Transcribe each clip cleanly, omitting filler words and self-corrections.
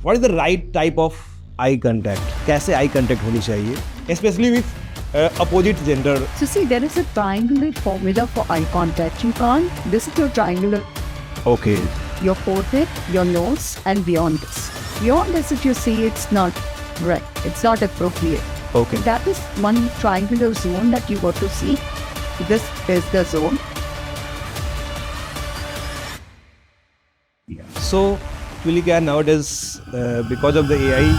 What is the right type of I contact, कैसे आई contact होनी चाहिए specially with opposite gender? So see, there is a triangular formula for eye contact. You can't, this is your triangular, okay your forehead, your nose, and beyond this. Beyond this, if you see, it's not right. It's not appropriate. Okay That is one triangular zone that you got to see. This is the zone. So actually क्या nowadays because of the AI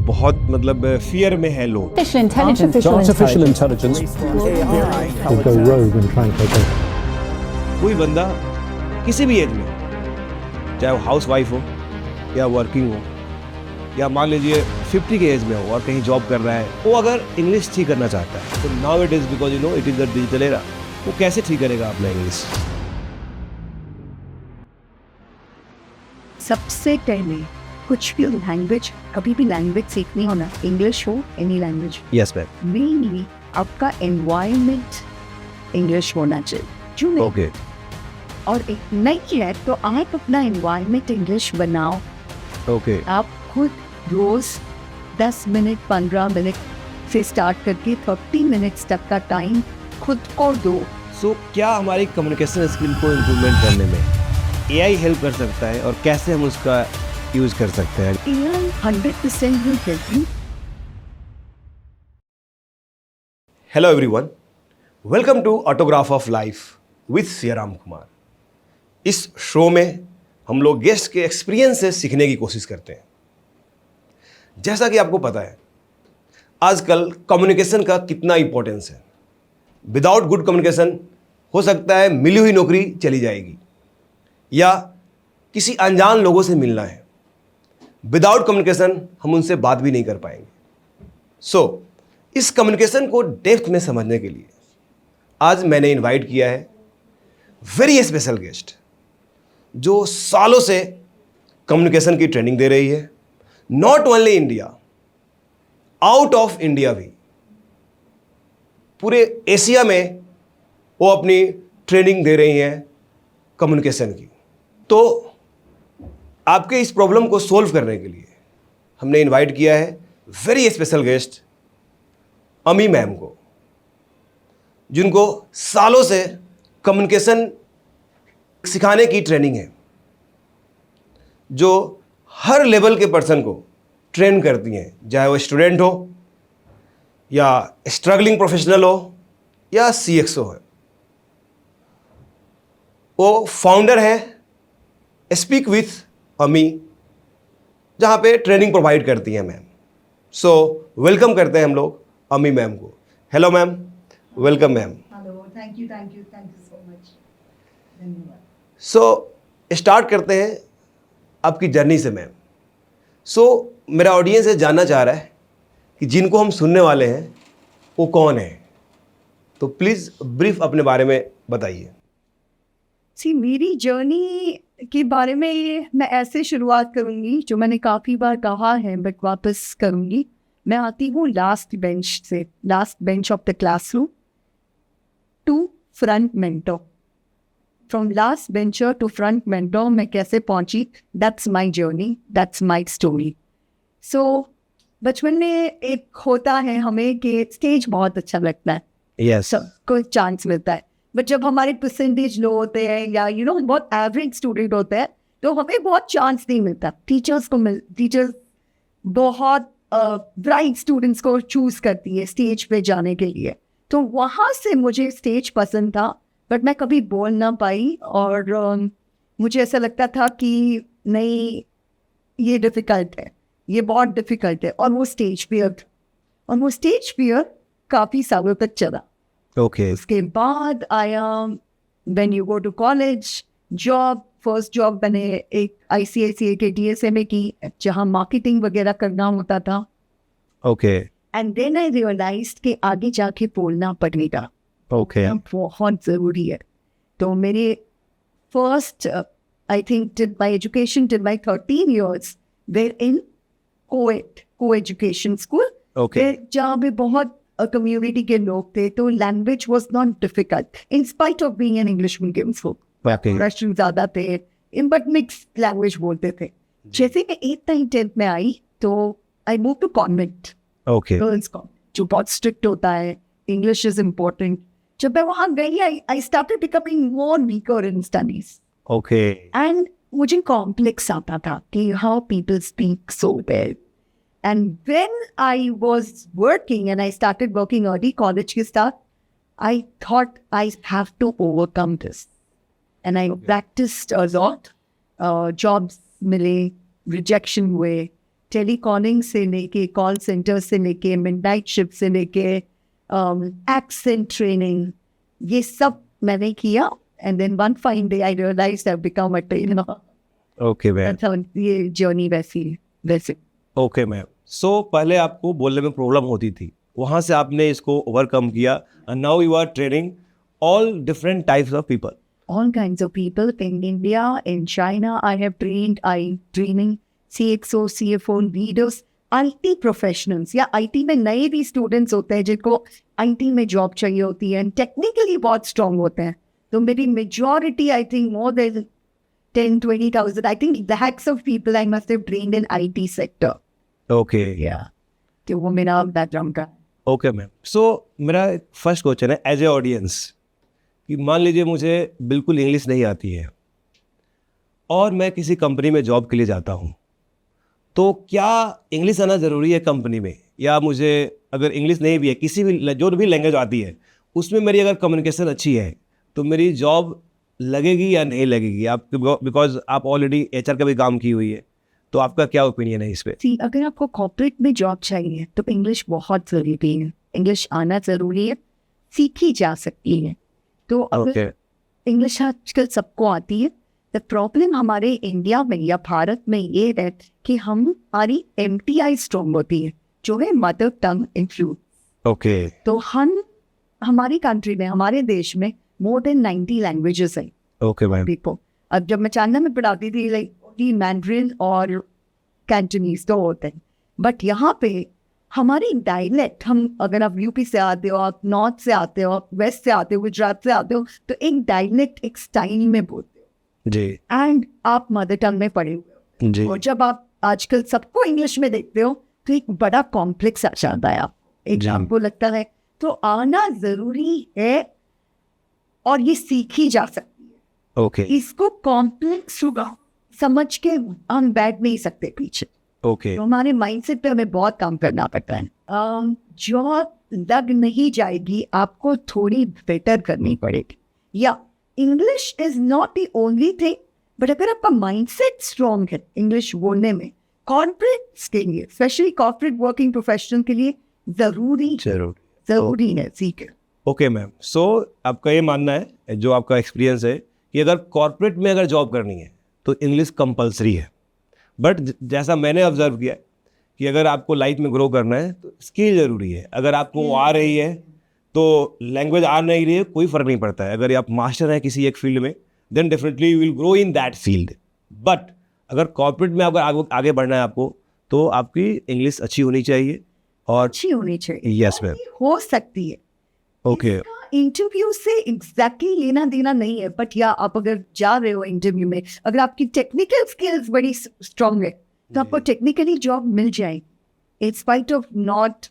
बहुत मतलब fear में है लोग. Artificial intelligence. Artificial intelligence will go rogue and try and take over. कोई बंदा किसी भी एज में, चाहे वो हाउस वाइफ हो या वर्किंग हो या मान लीजिए 50 के एज में हो और कहीं जॉब कर रहा है, वो अगर इंग्लिश ठीक करना चाहता है तो now it is because you know it is the digital era, वो कैसे ठीक करेगा अपना इंग्लिश? सबसे पहले कुछ भी लैंग्वेज, कभी भी लैंग्वेज सीखनी हो ना, इंग्लिश हो, any language, yes ma'am. Mainly आपका एनवायरनमेंट इंग्लिश होना चाहिए. जो नहीं ओके और एक नहीं है तो आप अपना एनवायरनमेंट इंग्लिश बनाओ. ओके आप खुद रोज 10 मिनट 15 मिनट से स्टार्ट करके 30 मिनट्स तक का टाइम खुद को दो. सो क्या हमारी कम्युनिकेशन स्किल को इम्प्रूवमेंट करने में एआई हेल्प कर सकता है और कैसे हम उसका यूज कर सकते हैं? AI 100% will help you. Hello everyone, welcome to autograph of life with Siyaram Kumar. इस शो में हम लोग गेस्ट के एक्सपीरियंस से सीखने की कोशिश करते हैं. जैसा कि आपको पता है आजकल कम्युनिकेशन का कितना इंपॉर्टेंस है. विदाउट गुड कम्युनिकेशन हो सकता है मिली हुई नौकरी चली जाएगी या किसी अनजान लोगों से मिलना है. विदाउट कम्युनिकेशन हम उनसे बात भी नहीं कर पाएंगे. सो इस कम्युनिकेशन को डेप्थ में समझने के लिए आज मैंने इनवाइट किया है वेरी स्पेशल गेस्ट जो सालों से कम्युनिकेशन की ट्रेनिंग दे रही है. Not only India, out of India भी, पूरे एशिया में वो अपनी ट्रेनिंग दे रही हैं कम्युनिकेशन की. तो आपके इस प्रॉब्लम को सोल्व करने के लिए हमने इनवाइट किया है वेरी स्पेशल गेस्ट अमी मैम को, जिनको सालों से कम्युनिकेशन सिखाने की ट्रेनिंग है, जो हर लेवल के पर्सन को ट्रेन करती हैं, चाहे वो स्टूडेंट हो या स्ट्रगलिंग प्रोफेशनल हो या CXO है. वो फाउंडर है स्पीक विथ अमी, जहाँ पे ट्रेनिंग प्रोवाइड करती हैं मैम. सो वेलकम करते हैं हम लोग अमी मैम को. Hello ma'am, welcome ma'am. Hello, thank you so much. धन्यवाद. सो स्टार्ट करते हैं आपकी जर्नी से मैम. सो मेरा ऑडियंस ये जानना चाह रहा है कि जिनको हम सुनने वाले हैं वो कौन है, तो प्लीज़ ब्रीफ अपने बारे में बताइए. सी, मेरी जर्नी के बारे में ये मैं ऐसे शुरुआत करूँगी जो मैंने काफ़ी बार कहा है, बट वापस करूँगी. मैं आती हूँ लास्ट बेंच से, last bench of the classroom to front mentor. From last bencher to front mentor मैं कैसे पहुँची, that's my journey, that's my story. So बचपन में एक होता है हमें कि स्टेज बहुत अच्छा लगता है, यस सबको चांस मिलता है, बट जब हमारे परसेंटेज लो होते हैं या बहुत एवरेज स्टूडेंट होते हैं तो हमें बहुत चांस नहीं मिलता. टीचर्स बहुत ब्राइट स्टूडेंट्स को चूज करती है स्टेज पे जाने के लिए. तो वहाँ से मुझे स्टेज पसंद था, बट मैं कभी बोल ना पाई और मुझे ऐसा लगता था कि नहीं, ये डिफ़िकल्ट है, ये बहुत डिफ़िकल्ट है. और वो स्टेज फियर काफ़ी सालों तक चला. ओके. उसके बाद आया when you go to college, job. First job मैंने एक ICICI के DSA में की, जहाँ मार्केटिंग वगैरह करना होता था. Okay. And then I realized कि आगे जाके बोलना पड़ेगा, ओके. बहुत ज़रूरी है. तो मेरे first I think did my education till my 13 years were in co education school, जहाँ पे बहुत कम्युनिटी के लोग थे. तो language was not difficult in spite of being an English medium school. Russian ज़्यादा थे, बट मिक्स लैंग्वेज बोलते थे. जैसे मैं 8th 9th 10th में आई तो I move to convent, okay girls convent, जो बहुत स्ट्रिक्ट होता है, इंग्लिश इज इम्पोर्टेंट. जब मैं वहाँ गई I started becoming more weaker in studies okay and मुझे कॉम्प्लेक्स आता था कि how people speak so well. And when I was working and I started working early college के साथ, I thought I have to overcome this and I practised a lot. Jobs मिले, rejection हुए, telecalling से लेके, call centre से लेके, midnight shift से लेके, एक्सेंट ट्रेनिंग, ये सब मैंने किया. And then one fine day I realised I have become a trainer. Okay ma'am. ये जर्नी वैसे. Okay ma'am. सो पहले आपको बोलने में प्रॉब्लम होती थी, वहाँ से आपने इसको ओवरकम किया and now you are training all different types of people. All kinds of people in India, in China. I'm training CXO, CFO, leaders, IT professionals. या IT में नए भी स्टूडेंट्स होते हैं जिनको IT में जॉब चाहिए होती है एंड टेक्निकली बहुत स्ट्रॉन्ग होते हैं. तो मेरी majority, I think more than 10-20,000, I think lakhs of people I must have trained in IT sector. Okay तो वो मेरा बैकग्राउंड का. Okay ma'am. सो मेरा फर्स्ट क्वेश्चन है, एज ए ऑडियंस, कि मान लीजिए मुझे बिल्कुल इंग्लिश नहीं आती है और मैं किसी कंपनी में जॉब के लिए जाता हूँ, तो क्या इंग्लिश आना ज़रूरी है कंपनी में? या मुझे अगर इंग्लिश नहीं भी है, किसी भी जो भी लैंग्वेज आती है, उसमें मेरी अगर कम्युनिकेशन अच्छी है तो मेरी जॉब लगेगी या नहीं लगेगी? आप बिकॉज आप ऑलरेडी HR का भी काम की हुई है, तो आपका क्या ओपिनियन है इस पर? See, अगर आपको कॉर्पोरेट में जॉब चाहिए तो इंग्लिश बहुत ज़रूरी है. इंग्लिश आना ज़रूरी है, सीखी जा सकती है. तो अगर इंग्लिश आजकल सबको आती है, द प्रॉब्लम हमारे इंडिया में या भारत में ये है कि हमारी MTI स्ट्रॉन्ग होती है, जो है मदर टंग इन्फ्लुएंस. ओके तो हमारी कंट्री में, हमारे देश में मोर देन 90 लैंग्वेजेस हैं. Okay ma'am. देखो, अब जब मैं चाइना में पढ़ाती थी, लाइक मैंड्रिन और कैंटनीज तो होते हैं, बट यहाँ पे हमारी डायलेक्ट, हम अगर आप यूपी से आते हो, आप नॉर्थ से आते हो, आप वेस्ट से आते हो, गुजरात से आते हो, तो एक डायलेक्ट, एक स्टाइल में बोलते हो जी एंड आप मदर टंग में पढ़े हुए हो. जी. और जब आप आजकल सबको इंग्लिश में देखते हो तो एक बड़ा कॉम्प्लेक्स आ जाता है. जी. आपको लगता है, तो आना जरूरी है और ये सीखी जा सकती है. ओके इसको कॉम्प्लेक्स समझ के हम बैठ नहीं सकते पीछे. ओके तो हमारे माइंडसेट पे हमें बहुत काम करना पड़ता है. जॉब लग नहीं जाएगी, आपको थोड़ी बेटर करनी पड़ेगी. या English is not the only thing, but अगर आपका माइंडसेट स्ट्रॉन्ग है इंग्लिश बोलने में, कॉर्पोरेट्स के लिए, स्पेशली कॉर्पोरेट वर्किंग प्रोफेशनल के लिए जरूरी है सीखे. Okay ma'am. सो आपका ये मानना है, जो आपका एक्सपीरियंस है, कि अगर कॉर्पोरेट में अगर जॉब करनी है तो इंग्लिश कंपलसरी है. बट जैसा मैंने ऑब्जर्व किया कि अगर आपको लाइफ में ग्रो करना है तो स्किल ज़रूरी है. अगर आपको वो आ रही है तो लैंग्वेज आ नहीं रही है, कोई फ़र्क नहीं पड़ता है. अगर आप मास्टर हैं किसी एक फील्ड में, then definitely you will grow in that field. But अगर कॉर्पोरेट में अगर आगे बढ़ना है आपको, तो आपकी इंग्लिश अच्छी होनी चाहिए. और अच्छी होनी चाहिए. Yes ma'am. हो सकती है. ओके इंटरव्यू से एग्जैक्टली लेना देना नहीं है, बट या आप अगर जा रहे हो इंटरव्यू में, अगर आपकी टेक्निकल स्किल्स बड़ी स्ट्रांग है तो आपको टेक्निकली जॉब मिल जाएगी, in spite of not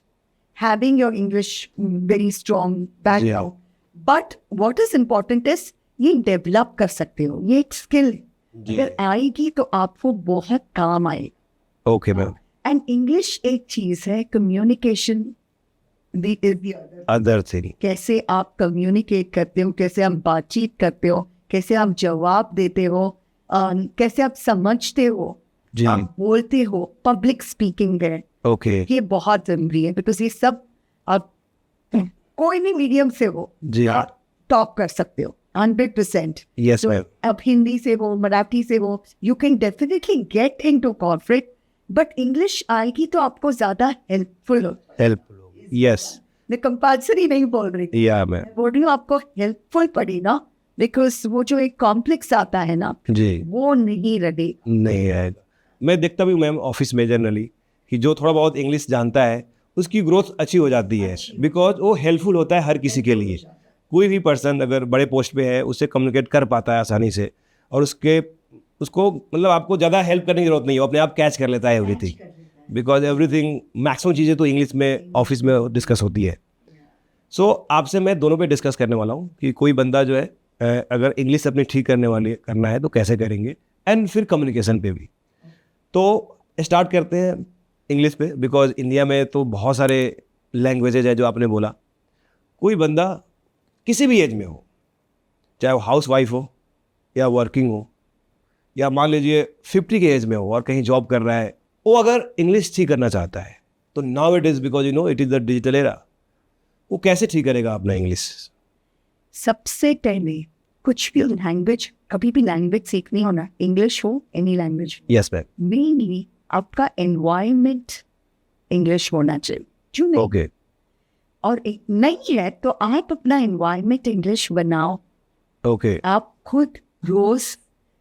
having your English very strong background. But what is important is ये डेवलप कर सकते हो, ये एक स्किल अगर आएगी तो आपको बहुत काम आएगी. Okay ma'am. एंड इंग्लिश एक चीज है, कम्युनिकेशन अदर थिंग. कैसे आप कम्युनिकेट करते हो, कैसे आप बातचीत करते हो, कैसे आप जवाब देते हो, कैसे आप समझते हो, जी. आप बोलते हो, पब्लिक स्पीकिंग है, ओके ये बहुत जरूरी है. बिकॉज ये सब आप कोई भी मीडियम से हो, जी हाँ. टॉप कर सकते हो 100%. Yes ma'am. अब हिंदी से हो, मराठी से हो, you can definitely get into corporate. But English आएगी तो आपको ज्यादा हेल्पफुल हो. हेल्पफुल होगी. यस. मैं कंपल्सरी नहीं बोल रही, या मैम. बोल रही हूँ आपको हेल्पफुल पड़ी ना, बिकॉज वो जो एक कॉम्प्लेक्स आता है ना, जी. वो नहीं रहे. नहीं आएगा. मैं देखता भी मैम ऑफिस में जनरली कि जो थोड़ा बहुत इंग्लिश जानता है उसकी ग्रोथ अच्छी हो जाती है, बिकॉज वो हेल्पफुल होता है हर किसी के लिए. कोई भी पर्सन अगर बड़े पोस्ट पे है उससे कम्युनिकेट कर पाता है आसानी से, और उसके उसको मतलब आपको ज़्यादा हेल्प करने की जरूरत नहीं है, वो अपने आप कैच कर लेता है एवरीथिंग, बिकॉज एवरीथिंग मैक्सिमम चीज़ें तो इंग्लिश में ऑफिस में डिस्कस होती है. सो आपसे मैं दोनों पे डिस्कस करने वाला हूँ कि कोई बंदा जो है अगर इंग्लिश अपनी ठीक करना है तो कैसे करेंगे, एंड फिर कम्युनिकेशन पे भी. तो स्टार्ट करते हैं इंग्लिश पे, बिकॉज इंडिया में तो बहुत सारे लैंग्वेजेज है जो आपने बोला. कोई बंदा किसी भी एज में हो, चाहे वो हाउस वाइफ हो या वर्किंग हो, या मान लीजिए 50 के एज में हो और कहीं जॉब कर रहा है, वो अगर इंग्लिश ठीक करना चाहता है तो now it is because it is the digital era, वो कैसे ठीक करेगा अपना इंग्लिश? सबसे पहले कुछ भी लैंग्वेज, कभी भी लैंग्वेज सीखनी हो ना, इंग्लिश हो any language, yes ma'am. Mainly आपका एनवायरनमेंट इंग्लिश होना चाहिए. क्यों नहीं? ओके. और एक नहीं है तो आप अपना एनवायरनमेंट इंग्लिश बनाओ. ओके. आप खुद रोज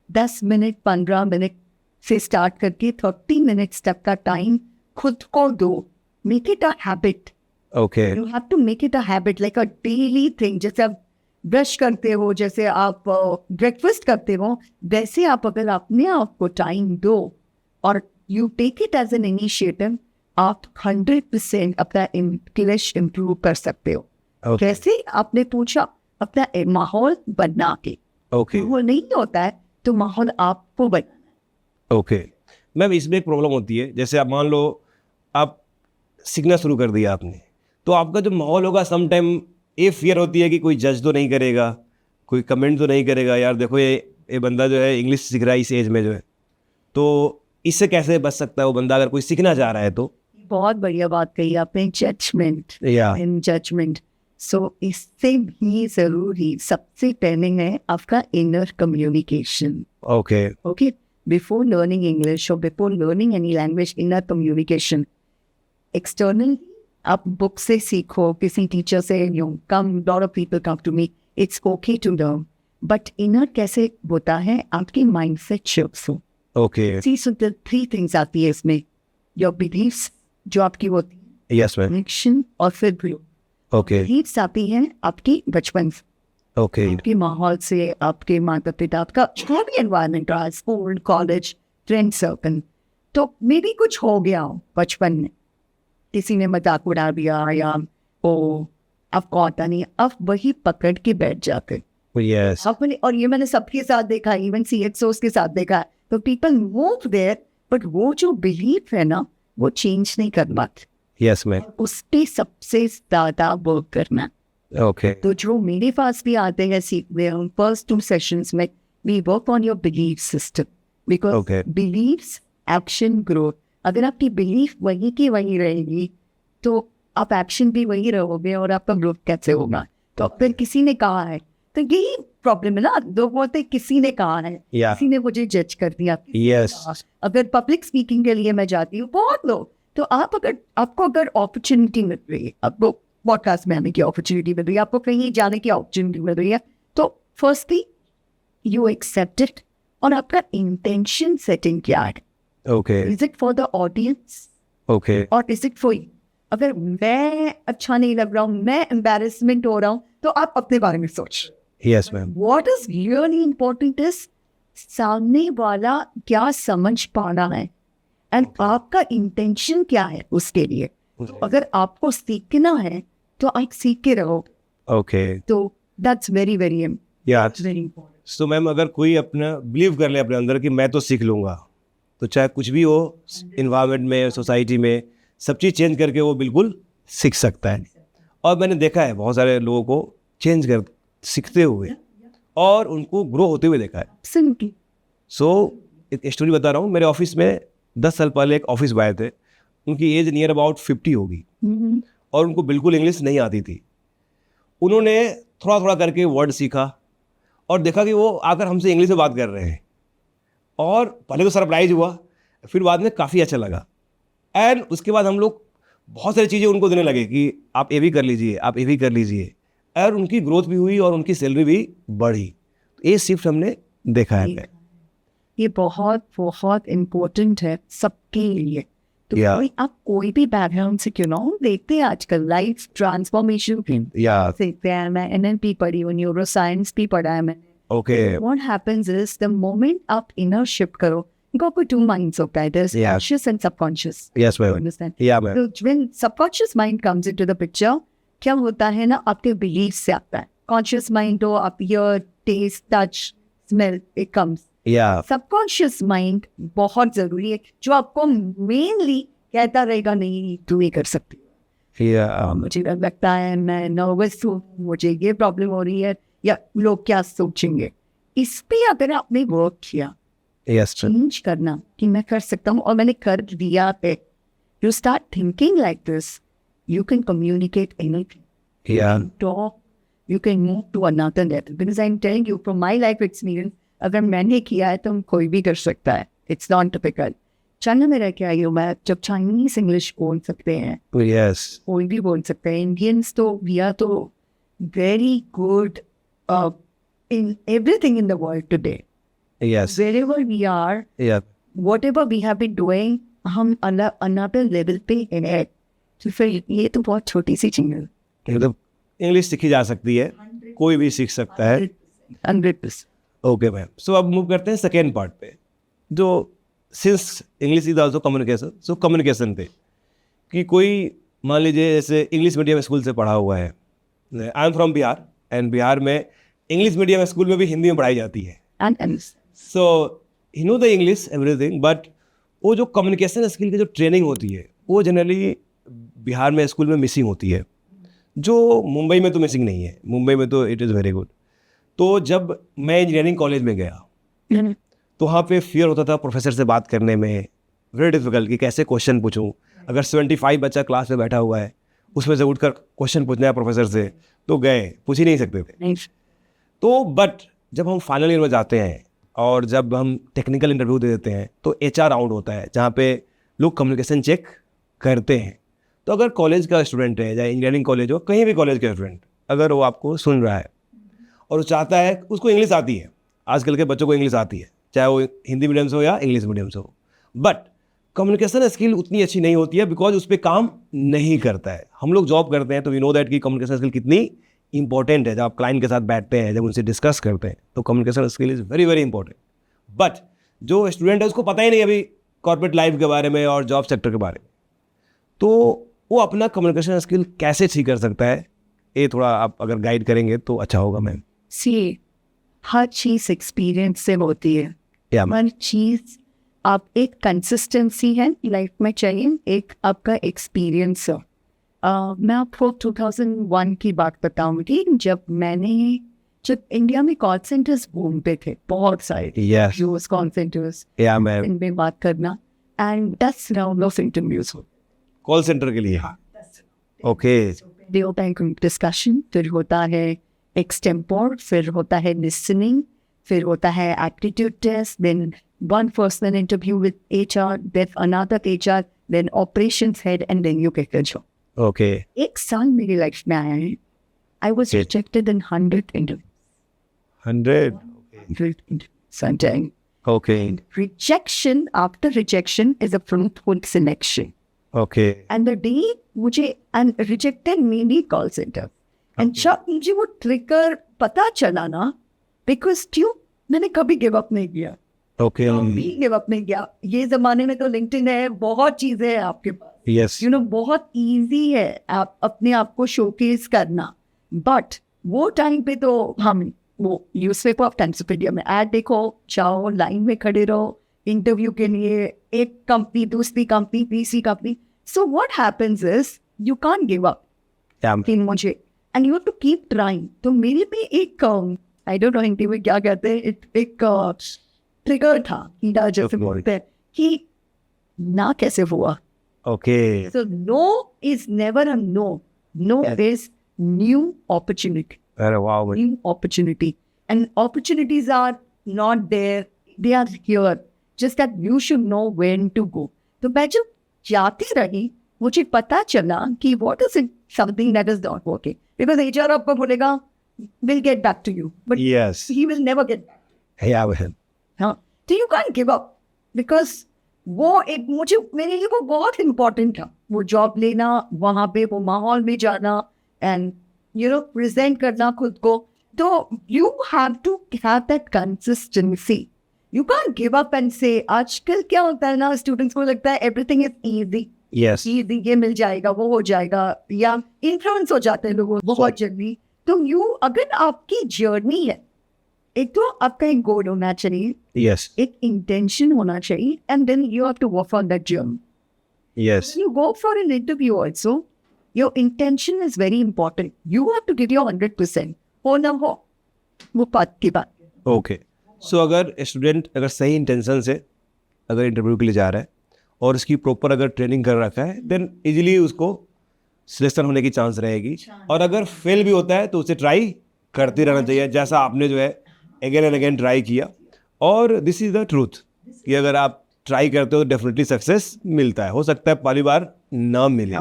10 मिनट 15 मिनट से स्टार्ट करके 30 मिनट्स तक का टाइम खुद को दो. Make it a habit. Okay. You have to make it a habit, like a daily thing. जैसे आप ब्रश करते हो, जैसे आप ब्रेकफास्ट करते हो, वैसे आप अगर अपने आप को टाइम दो और you take it as an initiative, आप 100% अपना इंग्लिश इम्प्रूव कर सकते हो. Okay. कैसे? आपने पूछा, अपना माहौल बना के. ओके. वो नहीं होता है तो माहौल आपको बनाना. ओके मैम, इसमें एक प्रॉब्लम होती है, जैसे आप मान लो आप सीखना शुरू कर दिया आपने, तो आपका जो माहौल होगा सम टाइम ये फियर होती है कि कोई जज तो नहीं करेगा, कोई कमेंट तो नहीं करेगा, यार देखो ये बंदा जो है इंग्लिश सीख रहा है इस एज में जो है, तो इससे कैसे बच सकता है वो बंदा अगर कोई सीखना चाह रहा है तो? बहुत बढ़िया बात कही आपने, जजमेंट. या इन जजमेंट. सो इससे भी जरूरी सबसे पहले है आपका inner communication. Okay. Okay, before learning English or before learning any language, inner communication. External, आप बुक से सीखो, किसी टीचर से, lot of people come to me, it's okay to learn. But inner कैसे होता है? आपकी mindset shifts हो. Okay. See, so the 3 things आती है इसमें. Your beliefs, जो आपकी होती है, यस मैम. connection और फिर growth. ओके. Beliefs आती हैं आपकी बचपन से, ओके. आपके माहौल से, आपके माता पिता, आपका जो भी एनवायरनमेंट रहा, स्कूल, कॉलेज, फ्रेंड सर्कल. तो मे भी कुछ हो गया हो बचपन में, किसी ने मजाक उड़ा दिया या आपको आता नहीं, अब वही पकड़ के बैठ जाते. यस. और ये मैंने सबके साथ देखा, इवन CXOs के साथ देखा. तो पीपल मूव देयर, बट वो जो बिलीफ है ना, वो चेंज नहीं कर पाते. Yes ma'am. उस पर सबसे ज्यादा वर्क करना. ओके. तो जो मेरे पास भी आते हैं सीखने, हम फर्स्ट 2 सेशंस में we work on your belief system, because Okay. Beliefs action growth. अगर आपकी बिलीफ वही की वही रहेगी तो आप एक्शन भी वही रहोगे और आपका ग्रोथ कैसे होगा? तो फिर किसी ने कहा है, तो यही प्रॉब्लम है ना, लोग बोलते हैं किसी ने कहा है, Yeah. किसी ने मुझे जज कर दिया. यस. अगर पब्लिक स्पीकिंग के लिए मैं जाती हूँ, बहुत लोग, तो आपको अगर अपॉर्चुनिटी मिल रही है, आपको पॉडकास्ट में आने की अपॉर्चुनिटी मिल रही है, आपको कहीं जाने की अपॉर्चुनिटी मिल रही है, तो फर्स्टली यू एक्सेप्ट इट. और आपका इंटेंशन सेटिंग क्या है? Okay. Is it for the audience okay. और इज इट फॉर यू? अगर मैं अच्छा नहीं लग रहा हूँ, मैं एम्बैरेसमेंट हो रहा हूँ, तो आप अपने बारे में सोच. Yes ma'am. What is really important is सामने वाला क्या समझ पाना है, एंड आपका इंटेंशन क्या है उसके लिए. तो अगर आपको सीखना है तो आप सीख के रहो. ओके. तो दैट्स वेरी वेरी या वेरी इंपॉर्टेंट. सो मैम, अगर कोई अपना बिलीव कर ले अपने अंदर कि मैं तो सीख लूँगा, तो चाहे कुछ भी हो इन्वायरमेंट में, सोसाइटी में, सब चीज़ चेंज करके वो बिल्कुल सीख सकता है. और मैंने देखा है बहुत सारे लोगों को चेंज कर सीखते हुए और उनको ग्रो होते हुए देखा है. सिंपली. सो एक स्टोरी बता रहा हूँ. मेरे ऑफिस में 10 साल पहले एक ऑफिस बॉय थे, उनकी एज नियर अबाउट 50 होगी और उनको बिल्कुल इंग्लिश नहीं आती थी. उन्होंने थोड़ा थोड़ा करके वर्ड सीखा और देखा कि वो आकर हमसे इंग्लिश में बात कर रहे हैं, और पहले तो सरप्राइज हुआ, फिर बाद में काफ़ी अच्छा लगा. एंड उसके बाद हम लोग बहुत सारी चीज़ें उनको देने लगे कि आप ये भी कर लीजिए, आप ये भी कर लीजिए, और उनकी ग्रोथ भी हुई और उनकी सैलरी भी बढ़ी. ये शिफ्ट हमने देखा है. ये बहुत बहुत इम्पोर्टेंट है सबके लिए. तो Yeah. आप कोई भी बैकग्राउंड से क्यों ना हो, देखते हैं आजकल लाइफ ट्रांसफॉर्मेशन या सीखते हैं. मैं NLP पढ़ी हूँ, न्यूरो साइंस भी पढ़ा है मैंने, Okay. What happens is the moment आप inner shift करो, go for two minds होता है. There's Yeah. conscious and subconscious. Yes, ma'am. Understand? Yeah, ma'am. So when subconscious mind comes into the picture, क्या होता है ना, आपके belief से आता है. Conscious mind तो आप hear, taste, touch, smell, it comes. Yeah. Subconscious mind बहुत जरूरी है, जो आपको मेनली कहता रहेगा नहीं तू नहीं कर सकती. Yeah. मुझे डर लगता है, मैं नर्वस हूँ, मुझे ये प्रॉब्लम हो रही है, या लोग क्या सोचेंगे. इस पे अगर आपने वर्क किया, Yes, ma'am. चेंज करना कि मैं कर सकता हूँ और मैंने कर दिया है, you start thinking like this, you can communicate anything. Yeah. talk, you can move to another level. Because I'm telling you from my life experience, अगर मैंने किया है तो कोई भी कर सकता है. It's not difficult. चाइना में रह के आई हूँ मैं, जब चाइनीज इंग्लिश बोल सकते हैं, Yes. कोई भी बोल सकते हैं. इंडियंस तो वी आर तो very good in everything in the world today. Yes. Wherever we are, Yeah. whatever we have been doing, हम another level पे हैं. तो फिर ये तो बहुत छोटी सी चीज़ है. मतलब इंग्लिश सीखी जा सकती है, कोई भी सीख सकता है. 100%. Okay ma'am. सो अब मूव करते हैं सेकेंड पार्ट पे, जो since English is also communication, so communication पे कि कोई मान लीजिए जैसे इंग्लिश मीडियम स्कूल से पढ़ा हुआ है. I am from Bihar, and Bihar में इंग्लिश मीडियम स्कूल में भी हिंदी में पढ़ाई जाती है. And so he know the English everything, but वो जो कम्युनिकेशन स्किल की जो ट्रेनिंग होती है वो जनरली बिहार में स्कूल में मिसिंग होती है, जो मुंबई में तो मिसिंग नहीं है. मुंबई में तो इट इज़ वेरी गुड. तो जब मैं इंजीनियरिंग कॉलेज में गया तो वहाँ पे फियर होता था प्रोफेसर से बात करने में, वेरी डिफिकल्ट कि कैसे क्वेश्चन पूछूं. अगर 75 बच्चा क्लास में बैठा हुआ है, उसमें से उठकर क्वेश्चन पूछना है प्रोफेसर से, तो गए पूछ ही नहीं सकते थे. तो बट जब हम फाइनल ईयर में जाते हैं और जब हम टेक्निकल इंटरव्यू दे देते हैं तो HR राउंड होता है जहाँ पे लोग कम्युनिकेशन चेक करते हैं. तो अगर कॉलेज का स्टूडेंट है, चाहे इंजीनियरिंग कॉलेज हो, कहीं भी कॉलेज का स्टूडेंट, अगर वो आपको सुन रहा है और वो चाहता है, उसको इंग्लिश आती है, आजकल के बच्चों को इंग्लिश आती है, चाहे वो हिंदी मीडियम से हो या इंग्लिश मीडियम से हो, बट कम्युनिकेशन स्किल उतनी अच्छी नहीं होती है बिकॉज उस पर काम नहीं करता है. हम लोग जॉब करते हैं तो वी नो दैट कि कम्युनिकेशन स्किल कितनी इंपॉर्टेंट है. जब आप क्लाइंट के साथ बैठते हैं, जब उनसे डिस्कस करते हैं, तो communication skill is very very important. But जो स्टूडेंट है उसको पता ही नहीं अभी कॉर्पोरेट लाइफ के बारे में और जॉब सेक्टर के बारे में, तो वो अपना कम्युनिकेशन स्किल कैसे ठीक कर सकता है, ये थोड़ा आप अगर गाइड करेंगे तो अच्छा होगा मैम. सी हर चीज़ एक्सपीरियंस से होती है. या हर चीज़ आप एक कंसिस्टेंसी है लाइफ में चाहिए, एक आपका एक्सपीरियंस हो. मैं आपको 2001 की बात बताऊंगी, जब इंडिया में कॉल सेंटर्स घूमते थे बहुत सारे, यस यूएस कॉल सेंटर्स, या मैम. इनमें बात करना, एंड 10 राउंड ऑफ इंटरव्यूज हो. कॉल सेंटर के लिए. ओके. दे होता है डिस्कशन, फिर होता है एक्सटेम्पोर, फिर होता है लिसनिंग, फिर होता है aptitude test, then one personal interview with HR, then another HR, then operations head, and then you get the job. Okay. एक साल मेरी लाइफ में आया है. I was Okay. rejected in 100 interviews. 100. 100 interviews. Sometimes. Okay. Rejection after rejection is a fruitful selection. Okay. And the day मुझे and rejected mainly call center. And जब मुझे वो ट्रिगर पता चला ना, because क्यों मैंने कभी गिव अप नहीं किया. ओके. कभी गिव अप नहीं किया. ये जमाने में तो लिंक्डइन है, बहुत चीजें हैं आपके पास, यस. यू नो, बहुत इजी है आप अपने आप को शोकेस करना. बट वो टाइम पे तो हम वो newspaper of times of India में ऐड देखो, जाओ लाइन में खड़े रहो इंटरव्यू के लिए, एक कंपनी दूसरी कंपनी तीसरी company. So what happens is you can't give up इन मुझे, and you have to keep trying. तो मेरे में एक आई डोंट नो हिंदी में क्या कहते हैं, एक ट्रिगर था, कीड़ा जैसे बोलते हैं, कि ना कैसे हुआ. Okay. So no is never a no. No is new opportunity. अरे वाह. New opportunity. And opportunities are not there. They are here. Just that you should know when to go. तो मैं जब जाती रही, मुझे पता चला कि what is it something that is not working. Because HR आपको बोलेगा, will get back to you. But yes. he will never get back. या मैम. हाँ, तो you can't give up. Because वो एक मुझे मेरे लिए वो बहुत इम्पोर्टेंट था, वो जॉब लेना, वहाँ पे वो माहौल में जाना, एंड यू नो प्रेजेंट करना खुद को. तो you have to have that consistency. You can't give up and say, आजकल क्या होता है ना, स्टूडेंट्स को लगता है everything is easy. Yes easy, ये मिल जाएगा, वो हो जाएगा, या इन्फ्लुएंस हो जाते हैं लोग बहुत जल्दी. तो यू, अगर आपकी जर्नी है, एक तो आपका एक गोल होना चाहिए, यस एक इंटेंशन होना चाहिए, and then you have to work on that journey. Yes You go for an interview also, your intention is very important. You have to give your 100%. हो ना हो, वो बात की बात. ओके. सो अगर स्टूडेंट अगर सही इंटेंशन से अगर इंटरव्यू के लिए जा रहा है और उसकी प्रॉपर अगर ट्रेनिंग कर रखा है, देन इजीली उसको सिलेक्शन होने की चांस रहेगी. और अगर फेल भी होता है तो उसे ट्राई करते रहना चाहिए, जैसा आपने जो है अगेन एंड अगेन ट्राई किया. और दिस इज़ द ट्रूथ कि अगर आप ट्राई करते हो तो डेफिनेटली सक्सेस मिलता है. हो सकता है पहली बार ना मिले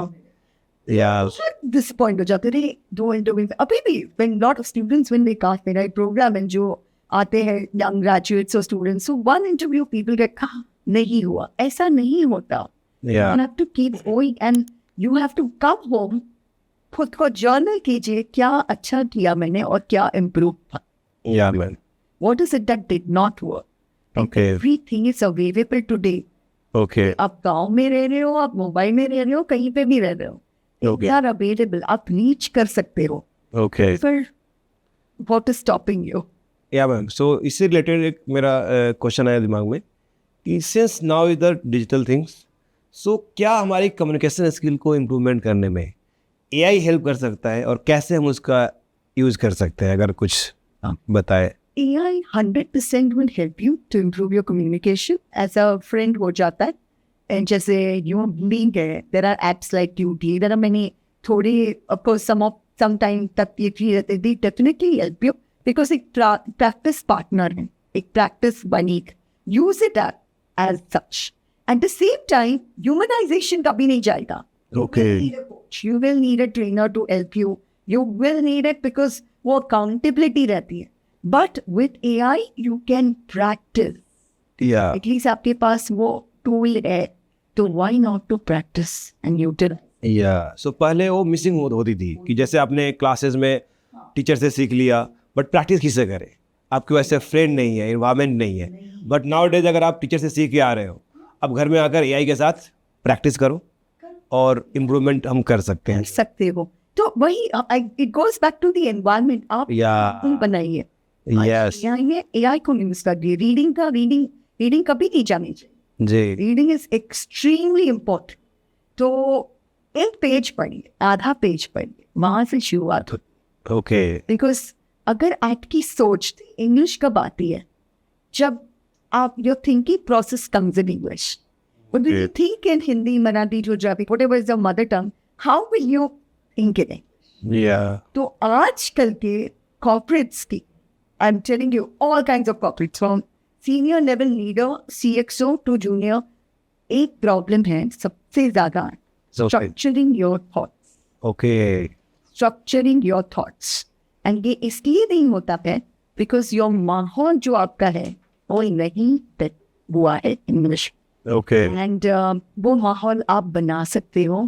या डिसअपॉइंट हो जाते थे दो इंटरव्यू. अभी भी when lot of students when they cast मेरा एक प्रोग्राम है जो आते हैं यंग ग्रेजुएट्स और students, so one interview people get कहा नहीं हुआ, ऐसा नहीं होता. या You have to keep going and you have to come home, खुद को जर्नल कीजिए, क्या अच्छा किया मैंने और क्या इम्प्रूव था. या man. What is it that did not work? And Okay. everything is available today. Okay आप गांव में रह रहे हो, आप मुंबई में रह रहे हो, कहीं पे भी रह रहे हो, ओके they are available. आप रीच कर सकते हो. ओके. फिर what is stopping you? Yeah ma'am. So इससे रिलेटेड एक मेरा क्वेश्चन आया दिमाग में कि since now is the digital things, so क्या हमारी कम्युनिकेशन स्किल को इम्प्रूवमेंट करने में एआई हेल्प कर सकता है और कैसे हम उसका यूज़ कर सकते हैं, अगर कुछ बताए. AI 100% will help you to improve your communication as a friend हो जाता है. And जैसे you being है, there are apps like Tuty, there are many, थोड़ी of course some time तक ये फ्री रहते, they definitely help you because एक practice partner है, एक practice buddy. Use it as such. At the same time, humanization कभी नहीं जाएगा. Okay. You will need a coach, you will need a trainer to help you. You will need it because वो accountability रहती है. But with AI, you can practice. या At least आपके पास वो tool है, तो why not to practice and utilize? या सो पहले वो मिसिंग होती थी कि जैसे आपने क्लासेस में टीचर से सीख लिया, बट प्रैक्टिस किससे करें, आपके वैसे फ्रेंड नहीं है, इन्वायरमेंट नहीं है. बट नाउ डेज अगर आप टीचर से सीख के आ रहे हो, अब घर में आकर एआई के साथ प्रैक्टिस करो और इम्प्रूवमेंट हम कर सकते हैं. कर सकते हो. तो वही it goes back to the environment. आप या बनाइए. यस ये AI को यूज कर दिए. रीडिंग कभी नहीं जानी चाहिए. जी. Reading is extremely important. तो एक पेज पढ़िए, आधा पेज पढ़िए, वहां से शुरुआत होती. ओके. बिकॉज अगर आपकी सोच इंग्लिश कब आती है, जब आप your thinking process comes in English. When you think in Hindi, Marathi, Gujarati, whatever is your mother tongue, how will you think in it? या तो आजकल के corporates की, I'm telling you, all kinds of corporates, from senior level leader, CXO to junior, एक problem है सबसे ज़्यादा, structuring your thoughts. Okay. Structuring your thoughts. And ये इसलिए नहीं होता है because your माहौल जो आपका है वो नहीं तय हुआ है इंग्लिश. ओके. एंड वो माहौल आप बना सकते हो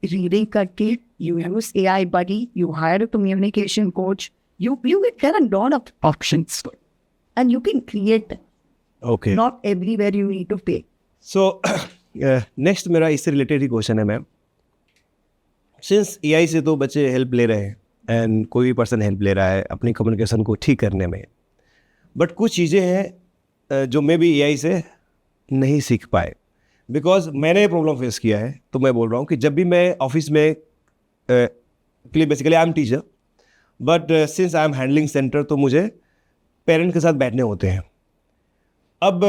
रीडिंग करके. You use AI buddy, you hire a communication coach, you there are a lot of options and you can create them. Okay. Not everywhere you need to pay. So next मेरा इससे related ही question है ma'am. Since AI से तो बच्चे help ले रहे हैं and कोई भी पर्सन हेल्प ले रहा है अपनी कम्युनिकेशन को ठीक करने में, बट कुछ चीज़ें हैं जो मैं भी एआई से नहीं सीख पाए. बिकॉज मैंने ये प्रॉब्लम फेस किया है, तो मैं बोल रहा हूँ कि जब भी मैं ऑफिस में basically I am teacher, but since I am handling centre, तो मुझे पेरेंट्स के साथ बैठने होते हैं. अब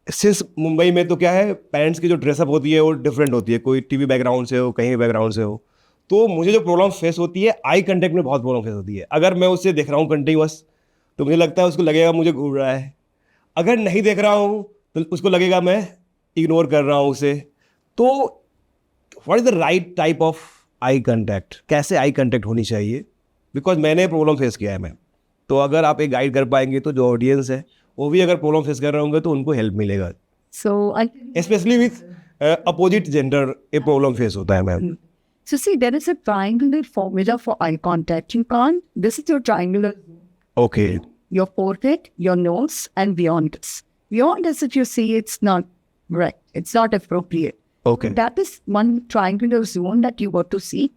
सिंस मुंबई में तो क्या है, पेरेंट्स की जो ड्रेसअप होती है वो डिफरेंट होती है, कोई टीवी बैकग्राउंड से हो, कहीं बैकग्राउंड से हो. तो मुझे जो प्रॉब्लम फेस होती है, आई कंटेक्ट में बहुत प्रॉब्लम फेस होती है. अगर मैं उससे देख रहा हूँ कंटिन्यूअस, तो मुझे लगता है उसको लगेगा मुझे घूर रहा है. अगर नहीं देख रहा हूँ तो उसको लगेगा मैं इग्नोर कर रहा हूँ उसे. तो what is the right type of eye contact, कैसे आई कंटेक्ट होनी चाहिए, बिकॉज मैंने प्रॉब्लम फेस किया है मैम. तो अगर आप एक गाइड कर पाएंगे तो जो ऑडियंस है वो भी अगर प्रॉब्लम फेस कर रहे होंगे तो उनको हेल्प मिलेगा. So specially with opposite gender ये प्रॉब्लम फेस होता है ma'am. So see, there is a triangular formula for eye contact. You can't, this is your triangular, Okay. your forehead, your nose, and beyond this. Beyond this, if you see, it's not right. It's not appropriate. Okay. That is one triangular zone that you got to see.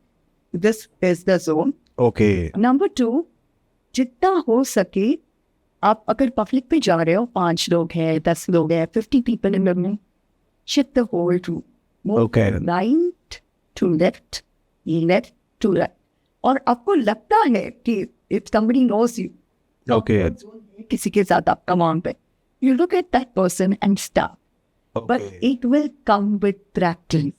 This is the zone. Okay. Number 2, जितना हो सके आप अगर public पे जा रहे हो, 5 लोग हैं, 10 लोग हैं, 50 people in the room, shift the whole room. Move Okay. right to left to right. और आपको लगता है कि if somebody knows you, Okay. किसी के साथ आपका वहाँ पे, you look at that person and stop. But Okay. it will come with practice.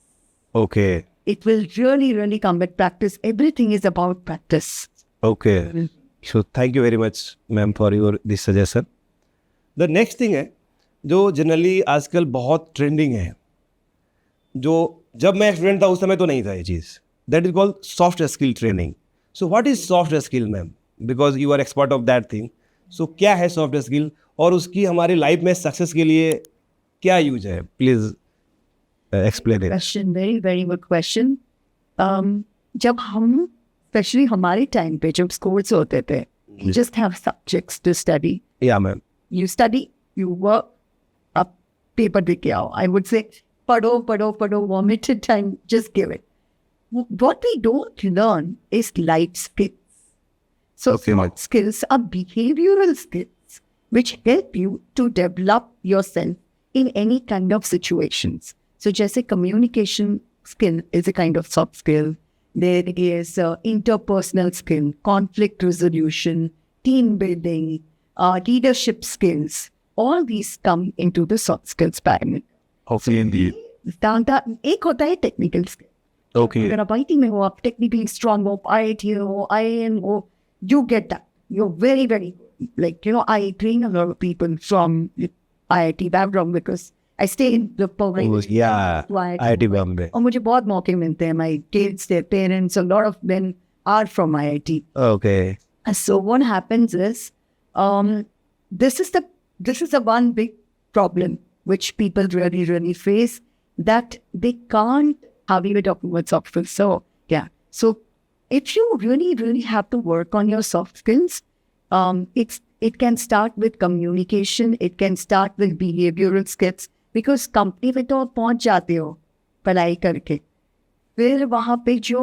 Okay. It will really come with practice. Everything is about practice. Okay. So thank you very much, ma'am, for your this suggestion. The next thing है जो generally आजकल बहुत trending है, जो जब मैं student था उस समय तो नहीं था ये चीज़, that is called soft skill training. So what is soft skill ma'am, because you are expert of that thing. So क्या है सॉफ्ट स्किल और उसकी हमारी लाइफ में सक्सेस के लिए क्या यूज है, please explain it. Question, very good question. जब हम, स्पेशली हमारे टाइम पे जब स्कूल्स होते थे, just have subjects to study. या ma'am. You study, you work, up paper दे के आओ. I would say, पढ़ो, vomited time, just give it. What we don't learn is life skills. So Okay, ma'am. soft skills are behavioral skills which help you to develop yourself in any kind of situations. So just a communication skill is a kind of soft skill. There is interpersonal skill, conflict resolution, team building, leadership skills. All these come into the soft skills pyramid. Okay Indeed. एक होता है technical skill. Okay. अगर आप IT में हो, आप technically strong हो, IIT हो, IIM हो, you get that. You're very good. Like, I train a lot of people from IIT background because I stay in the program. या IIT बॉम्बे. और मुझे बहुत मौके मिलते हैं. My kids, their parents, a lot of them are from IIT. Okay. So what happens is, this is the one big problem which people really face, that they can't have even document soft skills. So yeah. So if you really have to work on your soft skills, it can start with communication. It can start with behavioral skills. Because company में तो आप पहुंच जाते हो पढ़ाई करके, फिर वहाँ पे जो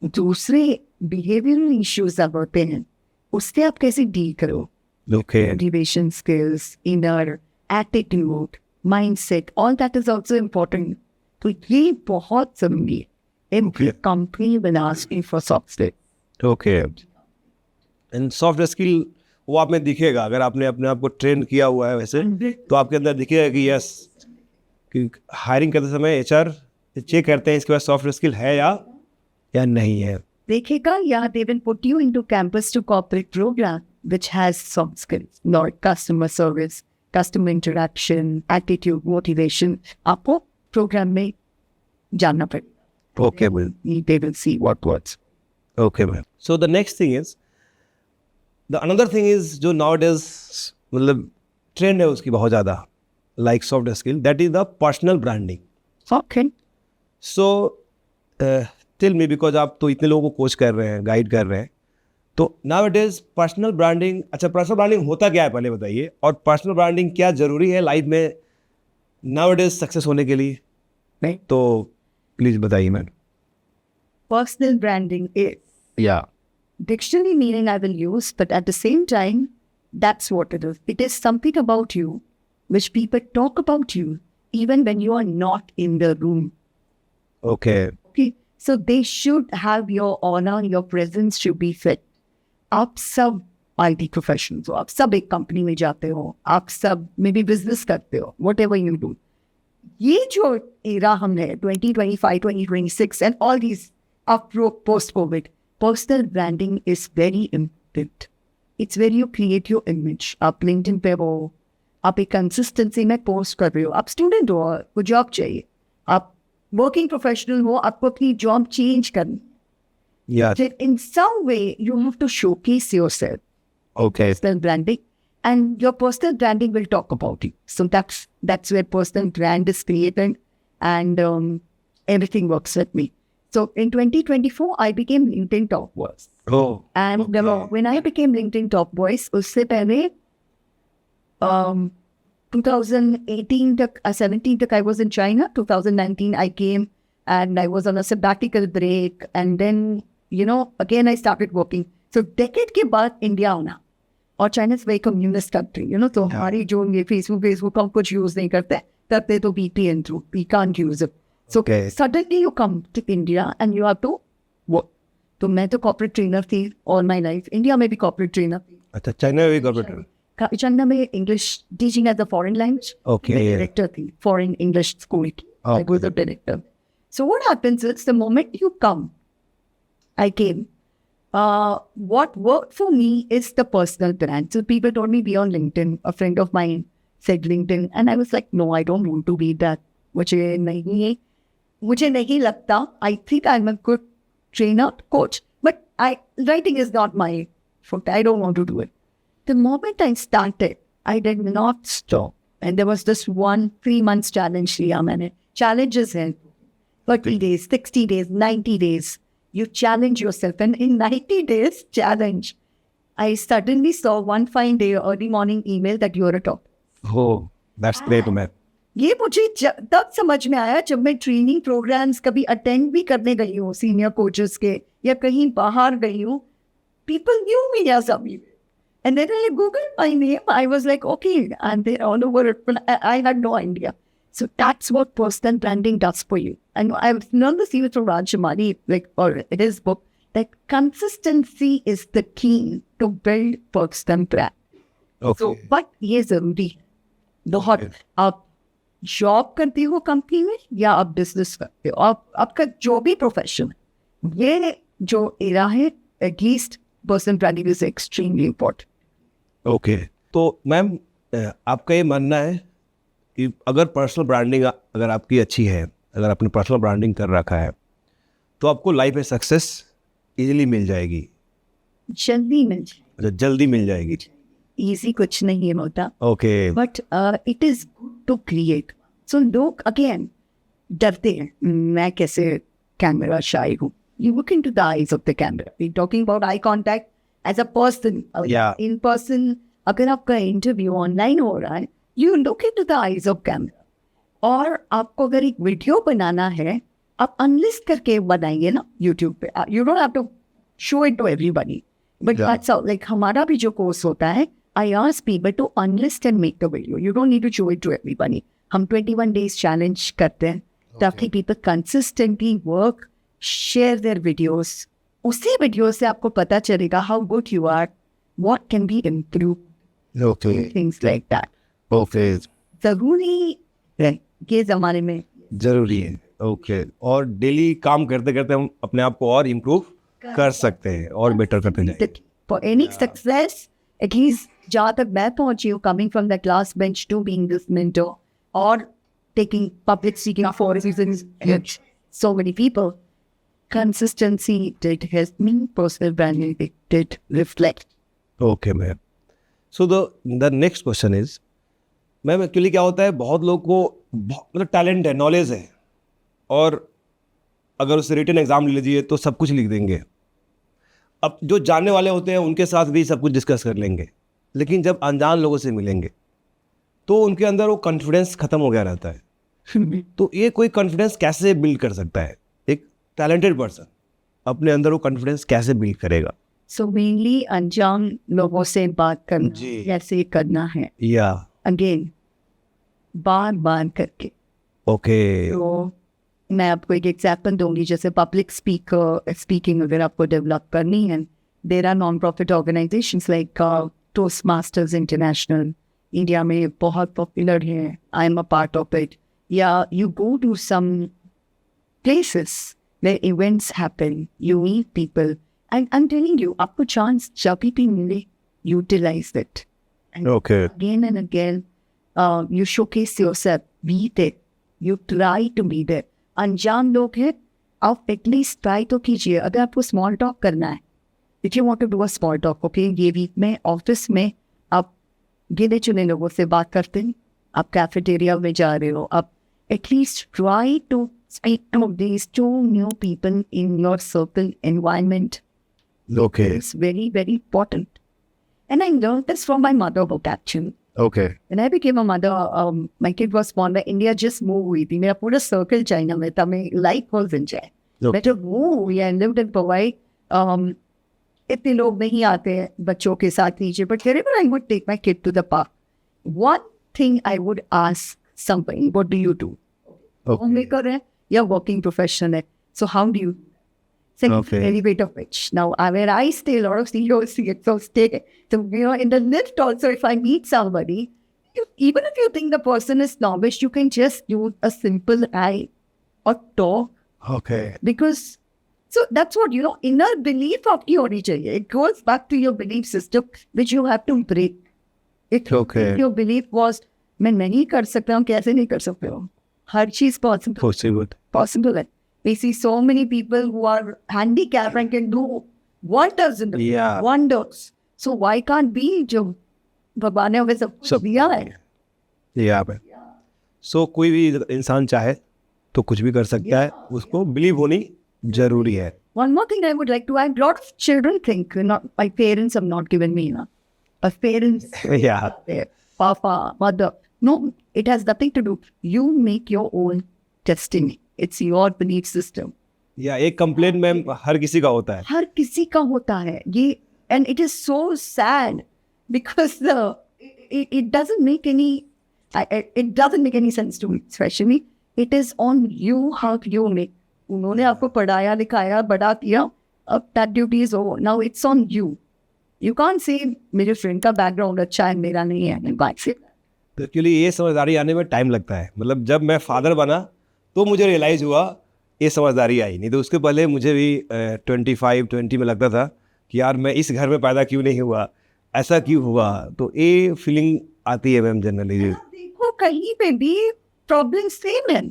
दूसरे बिहेवियरल इश्यूज होते हैं उससे आप कैसे डील करो. Okay. Motivation skills, inner attitude, mindset, all that is also important. तो ये बहुत जरूरी है. Every company will ask you for soft skills. Okay. And soft skill वो आप में दिखेगा अगर आपने अपने आप को ट्रेन किया हुआ है वैसे, तो आपके अंदर दिखेगा कि यस, कि हायरिंग करते समय HR चेक करते हैं इसके पास सॉफ्ट स्किल है या नहीं है. देखेगा, या they will put you into campus to corporate programme which has soft skills, not customer service, customer interaction, attitude, motivation. आपको प्रोग्राम में जानना पड़ेगा. Okay ma'am. They will see what works. Okay ma'am. So the next thing is, the another thing is जो nowadays मतलब trend है उसकी बहुत ज़्यादा, like soft skill, that is the personal branding. Okay. So tell me, because आप तो इतने लोगों को कोच कर रहे हैं, गाइड कर रहे हैं, तो नाउअडेज पर्सनल ब्रांडिंग, अच्छा पर्सनल ब्रांडिंग होता क्या है पहले बताइए, और पर्सनल ब्रांडिंग क्या ज़रूरी है लाइफ में नाउअडेज सक्सेस होने के लिए, नहीं, तो प्लीज़ बताइए मैम. personal branding is या. dictionary meaning I will use, but at the same time, that's what it is. It is something about you which people talk about you even when you are not in the room. Okay. Okay, so they should have your honor, your presence should be fit. आप सब IT professionals हो, आप सब एक company में जाते हो, आप सब मे बी बिजनेस करते हो, whatever you do. ये जो era हमने 2025, 2026 and all these post COVID, personal branding is very important. It's where you create your image. आप LinkedIn पे हो, आप एक कंसिस्टेंसी में पोस्ट कर रहे हो, आप स्टूडेंट हो, आपको जॉब चाहिए, आप वर्किंग प्रोफेशनल हो, आपको अपनी जॉब चेंज करनी. या. In some way, you have to showcase yourself. Okay. Personal branding, and your personal branding will talk about you. So that's where personal brand is created, and everything works with me. So in 2024, I became LinkedIn top voice. Oh, And when I became LinkedIn top voice, उससे पहले 2018 तक 17 तक I was in China. 2019 I came and I was on a sabbatical break, and then again I started working. So decade के बाद India आना, और China is very communist country, तो हमारी जो ये फेसबुक हम कुछ यूज नहीं करते, करते तो VPN through, we can't use it. So suddenly you come to India and you have to work. तो मैं तो कॉर्पोरेट ट्रेनर थी ऑल माई लाइफ. इंडिया में भी कॉर्पोरेट ट्रेनर थी. अच्छा, चाइना में भी कॉर्पोरेट. चाइना में English teaching as a foreign language. Director थी फॉरेन इंग्लिश स्कूल की. I was a director. So what happens is the moment you come, I came. What worked for me is the personal brand. So people told me be on LinkedIn. A friend of mine said LinkedIn, and I was like, no, I don't want to be that. मुझे नहीं लगता. I think I'm a good trainer, coach, but writing is not my forte. I don't want to do it. The moment I started, I did not stop. And there was this 3 months challenge. Challenges in 30 days, 60 days, 90 days. You challenge yourself, and in 90 days challenge, I suddenly saw one fine day early morning email that you're a top. Oh, that's great, man. ये मुझे तब समझ में आया जब मैं training programmes कभी attend भी करने गई हूँ सीनियर कोचेस के, या कहीं बाहर गई हूँ. People knew me as Abhi. And then I googled my name. I was like, okay, and they're all over it. But I had no idea. So that's what personal branding does for you. And I've learned this even from Raj Shamani, or his book, that consistency is the key to build personal brand. Okay. So, but ये जरूरी है बहुत. आप job करते हो company में या आप बिजनेस करते हो, आपका जो भी प्रोफेशन, ये जो एरा है, at least personal branding is extremely important. Okay, तो मैम आपका ये मानना है कि अगर पर्सनल ब्रांडिंग अगर आपकी अच्छी है, अगर आपने पर्सनल ब्रांडिंग कर रखा है, तो आपको लाइफ में सक्सेस इजीली मिल जाएगी. जल्दी मिल जाए. अच्छा, जल्दी मिल जाएगी. इजी कुछ नहीं होता. Okay. But it is good to create. So लोग अगेन डरते हैं, मैं कैसे कैमरा शाई हूँ. You look into the eyes of the camera. We're talking about eye contact as a person. Yeah. In person, अगर आपका इंटरव्यू ऑनलाइन हो रहा है, you look into the eyes of camera. और आपको अगर एक वीडियो बनाना है, आप अनलिस्ट करके बनाएंगे ना यूट्यूब पे. You don't have to show it to everybody. But Yeah. that's how, like हमारा भी जो कोर्स होता है, I ask people to unlist and make the video. You don't need to show it to everybody. हम 21 days challenge करते हैं ताकि people consistently work, share their videos. उसी वीडियो से आपको पता चलेगा how good you are, what can be improved, okay. things like that. Okay, जरूरी है ये ज़माने में. जरूरी है. ओके, और डेली काम करते करते हम अपने आप को और इम्प्रूव कर सकते हैं और बेटर करते जाएंगे. For any success, at least जहाँ तक मैं पहुँची हूँ, coming from that last bench to being this mentor or taking public speaking for reasons, so many people, consistency did help me. Personal branding did reflect. Okay ma'am. So the next question is, ma'am actually क्या होता है, बहुत लोग को मतलब talent है, knowledge है, और अगर उसे रिटन एग्जाम ले लीजिए तो सब कुछ लिख देंगे. अब जो जानने वाले होते हैं उनके साथ भी सब कुछ डिस्कस कर लेंगे, लेकिन जब अनजान लोगों से मिलेंगे तो उनके अंदर वो कॉन्फिडेंस खत्म हो गया रहता है. तो ये कोई कॉन्फिडेंस कैसे बिल्ड कर सकता है? एक टैलेंटेड पर्सन अपने अंदर वो कॉन्फिडेंस कैसे बिल्ड करेगा? So mainly अनजान लोगों से बात करना, जी. कैसे करना है, या अगेन बार बार करके. ओके. तो मैं आपको एक एग्जाम्पल दूंगी. जैसे पब्लिक स्पीकिंग अगर आपको डेवलप करनी है, there are non profit organisations like Toastmasters International, India में बहुत पॉपुलर है. I am a part of it. या you go to some places where events happen, you meet people, and I am telling you, आपको chance जब भी मिले, utilise it. Okay. Again and again, you showcase yourself, be there, you try to be there. अनजान लोग हैं, आप at least try तो कीजिए. अगर आपको स्मॉल टॉक करना है, if you want to do a small talk, okay, ये वीक में ऑफिस में आप गिने चुने लोगों से बात करते हैं, आप कैफेटेरिया में जा रहे हो, आप at least try to speak to these 2 new people in your circle environment. Okay. It's very, very important. And I learned this from my mother book actually. Okay. When I became a mother, my kid was born. मैं India just moved हुई थी. मेरा पूरा circle China में था. मैं life was in China. Okay. मैं जब move हुई, I lived in Powai. इतने लोग नहीं आते हैं बच्चों के साथ नीचे. But wherever I would take my kid to the park, one thing I would ask somebody, what do you do? Homemaker है या working professional है. So how do you? Second, Okay. elevator pitch. Now, where I stay, a lot of CEOs, CXOs stay. So, in the lift also, if I meet somebody, even if you think the person is snobbish, you can just use a simple hi or talk. Okay. Because, so that's what, inner belief of your nature. It goes back to your belief system, which you have to break. Okay. If your belief was, मैं नहीं कर सकता हूँ, कैसे नहीं कर सकते हो? हर चीज possible है. We see so many people who are handicapped and can do wonders in the Yeah. wonders. So why can't we जो भगवान ने हमें सब कुछ दिया है? Yeah, man. So कोई भी इंसान चाहे तो कुछ भी कर सकता है, उसको बिलीव होनी जरूरी है. One more thing I would like to add, a lot of children think, my parents have not given me enough. My parents, Yeah. their papa, mother. No, it has nothing to do. You make your own destiny. It's your belief system. या एक complaint ma'am हर किसी का होता है. हर किसी का होता है ये, and it is so sad because it doesn't make any sense to me. Especially, it is on you how you make. उन्होंने आपको पढ़ाया लिखाया बड़ा किया, अब that duty is over. Now it's on you. You can't say मेरे friend का background अच्छा है मेरा नहीं है. मैं बात से तो एक्चुअली ये समझदारी आने में टाइम लगता है. मतलब जब मैं फादर बना तो मुझे रियलाइज़ हुआ ये समझदारी आई. नहीं तो उसके पहले मुझे भी 25-20 में लगता था कि यार मैं इस घर में पैदा क्यों नहीं हुआ, ऐसा क्यों हुआ. तो ये फीलिंग आती है मैम जनरली. देखो कहीं पे भी प्रॉब्लम सेम है.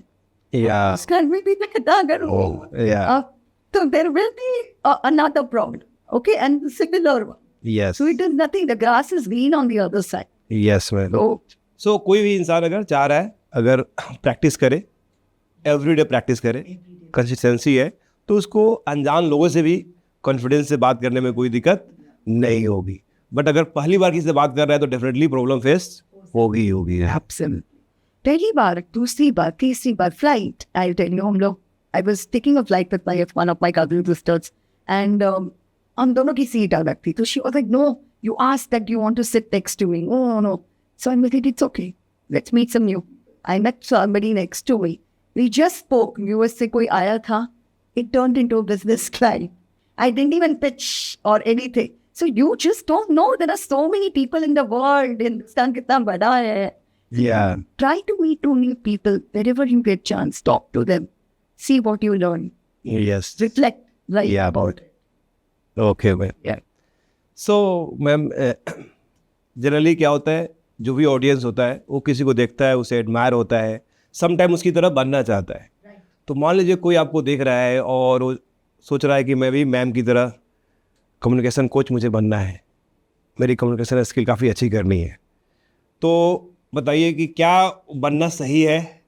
या उस घर में भी पैदा अगर हो या so there will be another problem, okay, and similar one. Yes So it is nothing. The grass is green on the other side. Yes ma'am. So सो कोई भी इंसान अगर चाह रहा है, अगर प्रैक्टिस करे, एवरीडे प्रैक्टिस करे, कंसिस्टेंसी है, तो उसको अनजान लोगों से भी कॉन्फिडेंस से बात करने में कोई दिक्कत नहीं होगी. बट अगर पहली बार किसी से बात कर रहा है तो डेफिनेटली प्रॉब्लम फेस होगी. absolutely. पहली बार, दूसरी बार, तीसरी बार फ्लाइट. आई टेल यू, हम लोग, I was taking a flight with one of my cousin sisters, and हम दोनों की सीट अलग थी. तो she was like, no, you asked that you want to sit next to me. Oh no. So I was like, it's okay. Let's meet some new. I met somebody next to me. We just spoke. US से कोई आया था. It turned into a business client. I didn't even pitch or anything. So you just don't know. There are so many people in the world. Hindustan कितना बड़ा है. Yeah. Try to meet 2 new people wherever you get chance. Talk to them. See what you learn. Yes. Reflect. Right. Yeah, about it. Okay, ma'am. Yeah. So ma'am generally क्या होता है, जो भी audience होता है वो किसी को देखता है, उसे एडमायर होता है, सम टाइम उसकी तरह बनना चाहता है. तो मान लीजिए कोई आपको देख रहा है और वो सोच रहा है कि मैं भी मैम की तरह कम्युनिकेशन कोच मुझे बनना है, मेरी कम्युनिकेशन स्किल काफ़ी अच्छी करनी है. तो बताइए कि क्या बनना सही है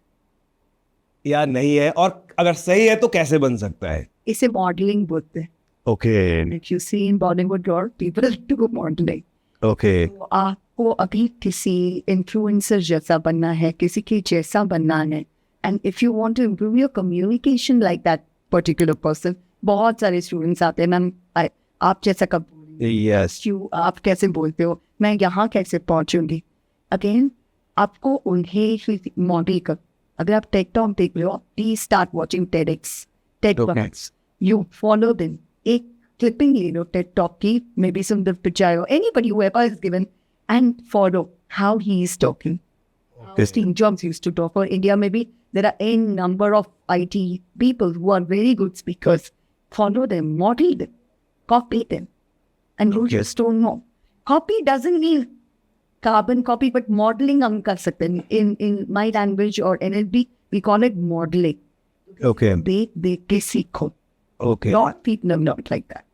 या नहीं है, और अगर सही है तो कैसे बन सकता है. इसे मॉडलिंग बोलते हैं. Okay If you see in Bollywood, or people do modeling. Okay तो आपको अभी किसी इन्फ्लुएंसर जैसा बनना है, किसी के जैसा बनना है, and if you want to improve your communication like that particular person, बहुत सारे स्टूडेंट्स आते हैं, मैम आप जैसा कब यस क्यों, आप कैसे बोलते हो, मैं यहाँ कैसे पहुँचूंगी. अगेन आपको उन्हें मॉडल कर. अगर आप टेक टॉक देख रहे हो, please start watching टेडx, टेडx. You follow them. एक clipping ले लो टेड टॉक की, मे बी सुंदर Pichai or anybody whoever is given, and follow how he is talking. How Steve Jobs used to talk. For India, maybe there are a number of IT people who are very good speakers. Follow them, model them, copy them, and you just don't know. Copy doesn't mean carbon copy, but modeling हम कर सकते हैं. In my language or NLP, we call it modeling. Okay देख के सीखो. Okay Not people are not like that.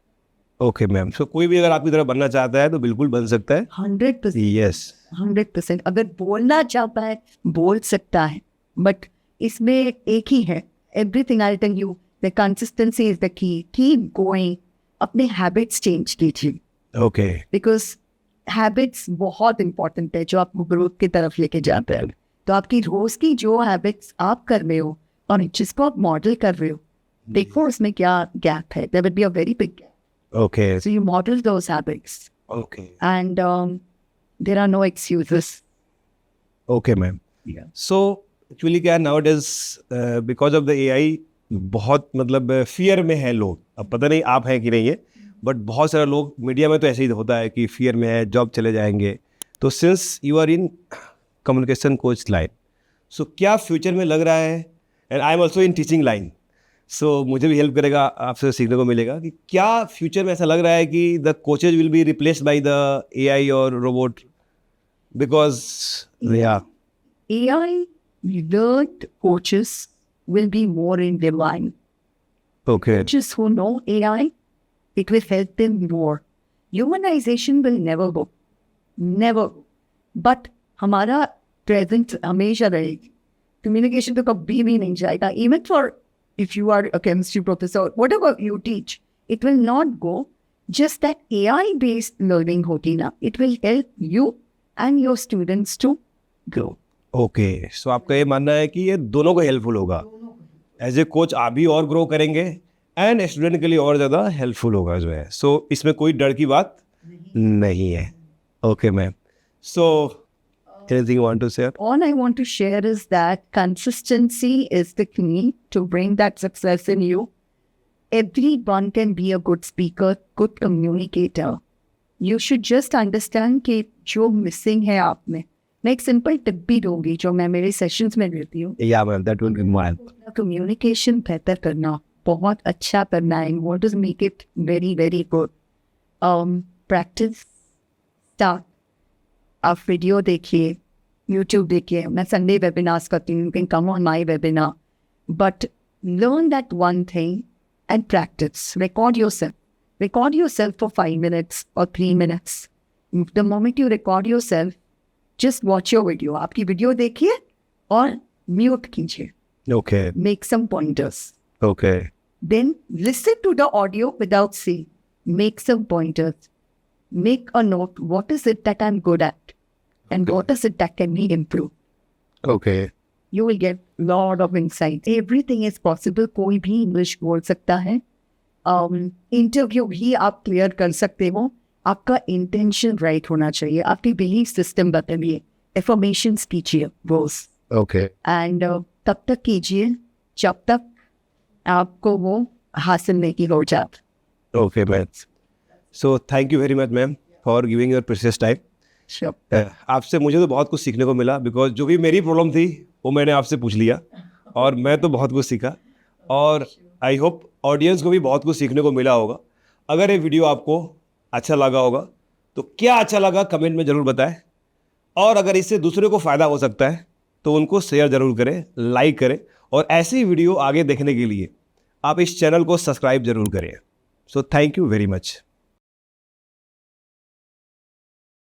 Okay ma'am. So कोई भी अगर आपकी तरह बनना चाहता है तो बिल्कुल बन सकता है. 100%. यस 100%. अगर बोलना चाहता है बोल सकता है, बट इसमें एक ही है, everything I'll tell you, the consistency is the key. Keep going. अपने habits change कीजिए. ओके बिकॉज हैबिट्स बहुत इंपॉर्टेंट है जो आपको ग्रोथ की तरफ लेके जाते हैं. तो आपकी रोज की जो हैबिट्स आप कर रहे हो और जिसको आप मॉडल कर रहे हो, देखो उसमें क्या गैप है. There will be a very big gap. Okay so you model those habits okay and there are no excuses. Okay ma'am. So actually क्या है now it is because of the AI बहुत मतलब fear में है लोग. अब पता नहीं आप हैं कि नहीं है, बट बहुत सारे लोग मीडिया में तो ऐसे ही होता है कि फियर में है, जॉब चले जाएंगे. तो since you are in communication coach line, so क्या फ्यूचर में लग रहा है, and I am also in teaching line, so मुझे भी हेल्प करेगा, आपसे सीखने को मिलेगा कि क्या फ्यूचर में ऐसा लग रहा है कि the coaches will be replaced by the AI और रोबोट बिकॉज या AI learned coaches will be more in demand. Okay Coaches who know AI, it will help them more. Humanization will never go. Never. But हमारा presence हमेशा रहेगी. Communication तो कभी भी नहीं जाएगा. Even for if you are a chemistry professor, whatever you teach, it will not go. Just that AI-based learning होती ना, it will help you and your students to grow. Okay. So आपका ये मानना है कि ये दोनों को हेल्पफुल होगा. एज ए कोच आप भी और ग्रो करेंगे एंड स्टूडेंट के लिए और ज़्यादा हेल्पफुल होगा जो है. सो इसमें कोई डर की बात नहीं है. Okay ma'am. So anything want to share? All I want to share is that consistency is the key to bring that success in you. Everyone can be a good speaker, good communicator. You should just understand कि जो missing है आप में. मैं एक simple tip भी दूंगी जो मैं मेरे सेशंस में देती हूँ. या ma'am, that will be my. Communication बेहतर करना, बहुत अच्छा करना है. What does make it very very good? Practice start. आप वीडियो देखिए, यूट्यूब देखिए. मैं संडे वेबिनार्स करती हूँ, you can come on my webinar. But learn that one thing and practice. Record yourself for 5 minutes or 3 minutes. The moment you record yourself, just watch your video. आपकी video देखिए और mute कीजिए. Okay Make some pointers. Okay Then listen to the audio without seeing. Make some pointers. Make a note. What is it that I'm good at? And what is it that can be improved? Okay You will get lot of insight. Everything is possible. कोई भी English बोल सकता है. Interview भी आप clear कर सकते हो. आपका इंटेंशन राइट होना चाहिए. आपकी बिलीफ सिस्टम बताइए. एफर्मेशंस कीजिए रोज. ओके एंड तब तक कीजिए जब तक आपको वो हासिल नहीं हो जाता. Okay ma'am. So thank you very much ma'am for giving your precious time. आपसे मुझे तो बहुत कुछ सीखने को मिला, बिकॉज जो भी मेरी प्रॉब्लम थी वो मैंने आपसे पूछ लिया और मैं तो बहुत कुछ सीखा. और आई होप ऑडियंस को भी बहुत कुछ सीखने को मिला होगा. अगर ये वीडियो आपको अच्छा लगा होगा तो क्या अच्छा लगा कमेंट में ज़रूर बताएं. और अगर इससे दूसरे को फ़ायदा हो सकता है तो उनको शेयर ज़रूर करें, लाइक करें. और ऐसी वीडियो आगे देखने के लिए आप इस चैनल को सब्सक्राइब ज़रूर करें. So thank you very much.